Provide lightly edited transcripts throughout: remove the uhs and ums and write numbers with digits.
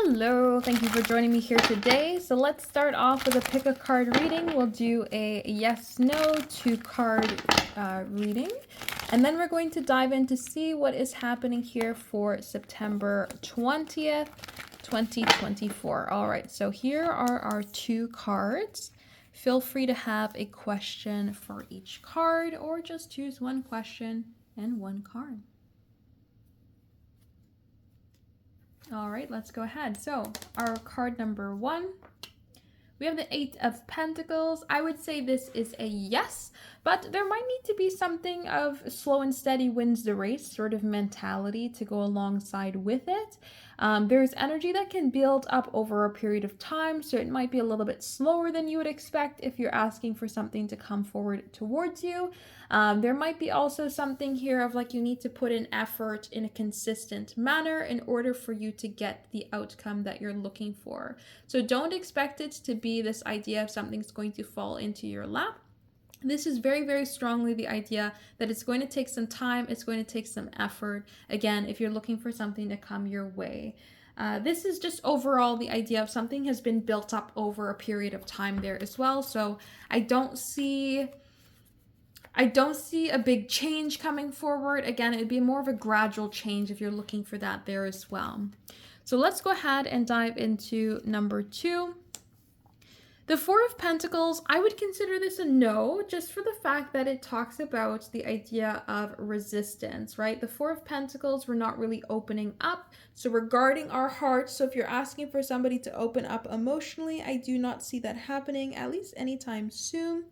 Hello, thank you for joining me here today. So let's start off with a pick a card reading. We'll do a yes, no, 2 card reading. And then we're going to dive in to see what is happening here for September 20th, 2024. All right, so here are our 2 cards. Feel free to have a question for each card or just choose one question and 1 card. All right, let's go ahead. So our card number 1, we have the 8 of Pentacles. I would say this is a yes, but there might need to be something of slow and steady wins the race sort of mentality to go alongside with it. There's energy that can build up over a period of time, so it might be a little bit slower than you would expect if you're asking for something to come forward towards you. There might be also something here of like you need to put in effort in a consistent manner in order for you to get the outcome that you're looking for. So don't expect it to be this idea of something's going to fall into your lap. This is very, very strongly the idea that it's going to take some time, it's going to take some effort. Again, if you're looking for something to come your way. This is just overall the idea of something has been built up over a period of time there as well. So I don't see a big change coming forward. Again, it would be more of a gradual change if you're looking for that there as well. So let's go ahead and dive into number 2. The 4 of Pentacles, I would consider this a no, just for the fact that it talks about the idea of resistance, right? The 4 of Pentacles, we're not really opening up. So regarding our hearts, so if you're asking for somebody to open up emotionally, I do not see that happening, at least anytime soon.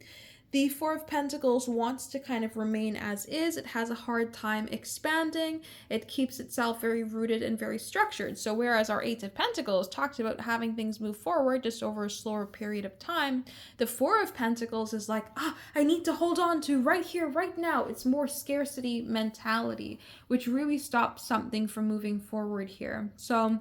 The 4 of Pentacles wants to kind of remain as is. It has a hard time expanding. It keeps itself very rooted and very structured. So whereas our 8 of Pentacles talks about having things move forward just over a slower period of time, the 4 of Pentacles is like, I need to hold on to right here, right now. It's more scarcity mentality, which really stops something from moving forward here. So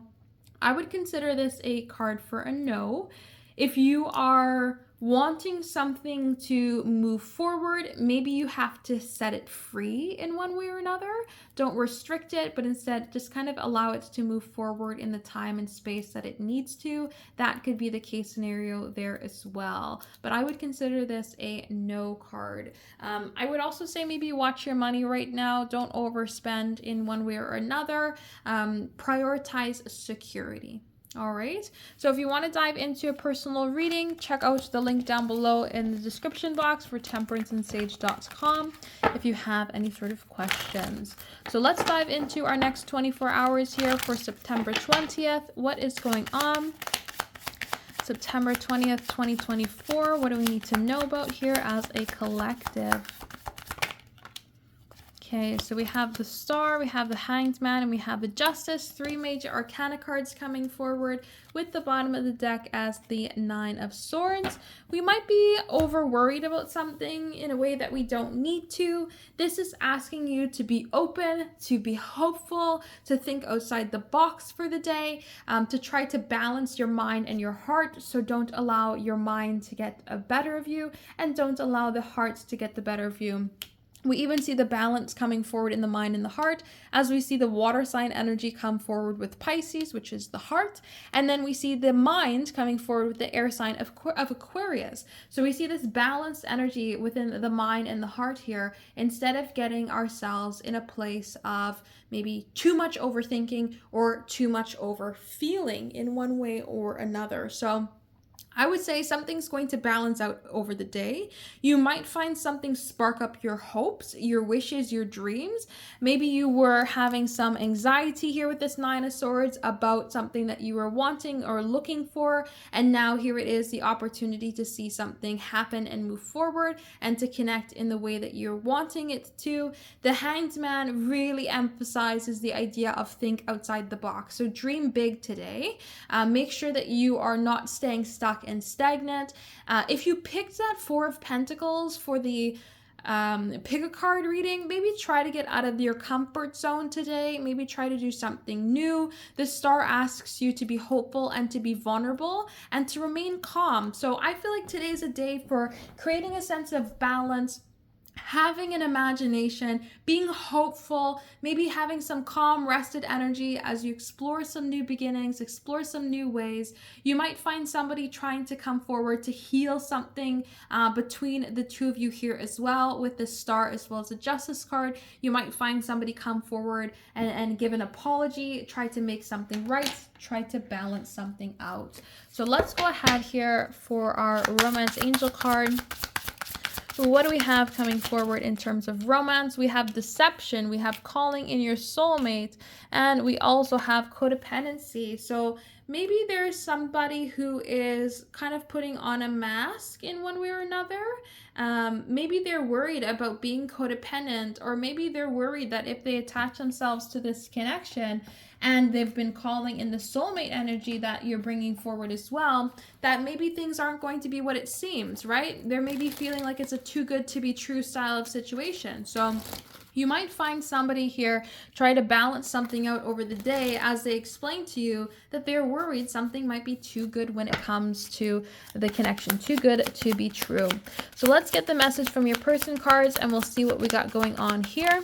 I would consider this a card for a no. If you are wanting something to move forward, maybe you have to set it free in one way or another. Don't restrict it, but instead just kind of allow it to move forward in the time and space that it needs to. That could be the case scenario there as well. But I would consider this a no card. I would also say maybe watch your money right now. Don't overspend in one way or another. Prioritize security. All right, so if you want to dive into a personal reading, check out the link down below in the description box for temperanceandsage.com if you have any sort of questions. So let's dive into our next 24 hours here for September 20th. What is going on? September 20th, 2024. What do we need to know about here as a collective? Okay, so we have the Star, we have the Hanged Man, and we have the Justice. 3 major arcana cards coming forward with the bottom of the deck as the 9 of Swords. We might be over worried about something in a way that we don't need to. This is asking you to be open, to be hopeful, to think outside the box for the day, to try to balance your mind and your heart. So don't allow your mind to get a better of you, and don't allow the heart to get the better of you. We even see the balance coming forward in the mind and the heart as we see the water sign energy come forward with Pisces, which is the heart. And then we see the mind coming forward with the air sign of Aquarius. So we see this balanced energy within the mind and the heart here, instead of getting ourselves in a place of maybe too much overthinking or too much over feeling in one way or another. So I would say something's going to balance out over the day. You might find something spark up your hopes, your wishes, your dreams. Maybe you were having some anxiety here with this 9 of Swords about something that you were wanting or looking for. And now here it is, the opportunity to see something happen and move forward and to connect in the way that you're wanting it to. The Hanged Man really emphasizes the idea of think outside the box. So dream big today. Make sure that you are not staying stuck and stagnant. If you picked that 4 of Pentacles for the pick a card reading, maybe try to get out of your comfort zone today. Maybe try to do something new. The Star asks you to be hopeful and to be vulnerable and to remain calm. So I feel like today's a day for creating a sense of balance, having an imagination, being hopeful, maybe having some calm, rested energy as you explore some new beginnings, explore some new ways. You might find somebody trying to come forward to heal something between the two of you here as well, with the Star as well as the Justice card. You might find somebody come forward and give an apology, try to make something right, try to balance something out. So let's go ahead here for our Romance Angel card. What do we have coming forward in terms of romance? We have deception, we have calling in your soulmate, and we also have codependency. So maybe there's somebody who is kind of putting on a mask in one way or another. Maybe they're worried about being codependent, or maybe they're worried that if they attach themselves to this connection and they've been calling in the soulmate energy that you're bringing forward as well, that maybe things aren't going to be what it seems, right? They're maybe feeling like it's a too good to be true style of situation. So you might find somebody here try to balance something out over the day as they explain to you that they're worried something might be too good when it comes to the connection, too good to be true. So let's get the message from your person cards and we'll see what we got going on here.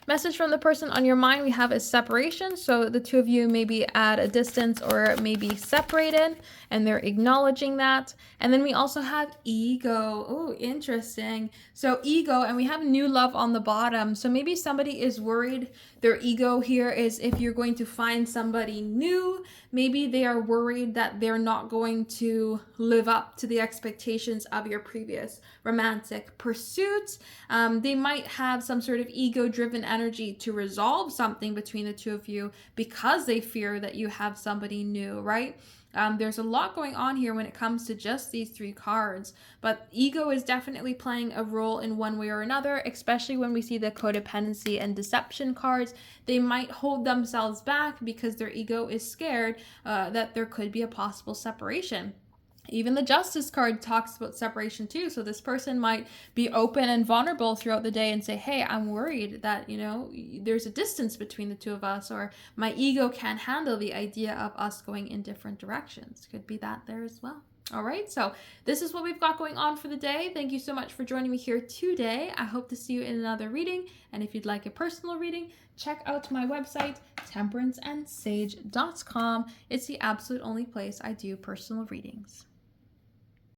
Message from the person on your mind, we have is separation. So the two of you may be at a distance or maybe separated, and they're acknowledging that. And then we also have ego. Oh, interesting. So ego, and we have new love on the bottom. So maybe somebody is worried. Their ego here is if you're going to find somebody new, maybe they are worried that they're not going to live up to the expectations of your previous romantic pursuit. They might have some sort of ego-driven energy to resolve something between the two of you because they fear that you have somebody new, right? There's a lot going on here when it comes to just these three cards, but ego is definitely playing a role in one way or another, especially when we see the codependency and deception cards. They might hold themselves back because their ego is scared that there could be a possible separation. Even the Justice card talks about separation too. So this person might be open and vulnerable throughout the day and say, hey, I'm worried that, you know, there's a distance between the two of us, or my ego can't handle the idea of us going in different directions. Could be that there as well. All right, so this is what we've got going on for the day. Thank you so much for joining me here today. I hope to see you in another reading. And if you'd like a personal reading, check out my website, temperanceandsage.com. It's the absolute only place I do personal readings.